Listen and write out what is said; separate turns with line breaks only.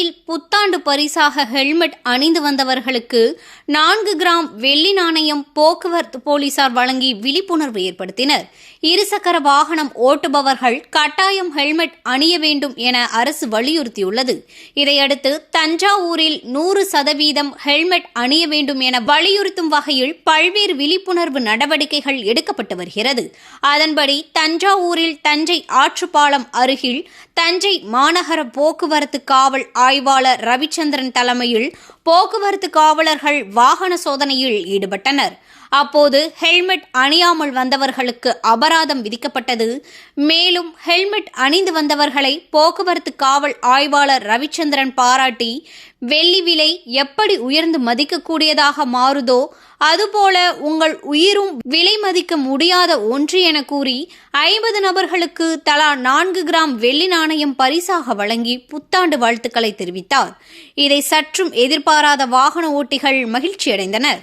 வழியில் புத்தாண்டு பரிசாக ஹெல்மெட் அணிந்து வந்தவர்களுக்கு 4 கிராம் வெள்ளி நாணயம் போக்குவரத்து போலீசார் வழங்கி விழிப்புணர்வு ஏற்படுத்தினர். இருசக்கர வாகனம் ஓட்டுபவர்கள் கட்டாயம் ஹெல்மெட் அணிய வேண்டும் என அரசு வலியுறுத்தியுள்ளது. இதையடுத்து தஞ்சாவூரில் 100% ஹெல்மெட் அணிய வேண்டும் என வலியுறுத்தும் வகையில் பல்வேறு விழிப்புணர்வு நடவடிக்கைகள் எடுக்கப்பட்டு வருகிறது. அதன்படி தஞ்சாவூரில் தஞ்சை ஆற்றுப்பாலம் அருகில் தஞ்சை மாநகர போக்குவரத்து காவல் ஆய்வாளர் ரவிச்சந்திரன் தலைமையில் போக்குவரத்து காவலர்கள் வாகன சோதனையில் ஈடுபட்டனர். அப்போது ஹெல்மெட் அணியாமல் வந்தவர்களுக்கு அபராதம் விதிக்கப்பட்டது. மேலும் ஹெல்மெட் அணிந்து வந்தவர்களை போக்குவரத்து காவல் ஆய்வாளர் ரவிச்சந்திரன் பாராட்டி, வெள்ளி விலை எப்படி உயர்ந்து மதிக்கக்கூடியதாக மாறுதோ அதுபோல உங்கள் உயிரும் விலை மதிக்க முடியாத ஒன்று என கூறி 50 நபர்களுக்கு தலா 4 கிராம் வெள்ளி நாணயம் பரிசாக வழங்கி புத்தாண்டு வாழ்த்துக்களை தெரிவித்தார். இதை சற்றும் எதிர்பாராத வாகன ஓட்டிகள் மகிழ்ச்சியடைந்தனர்.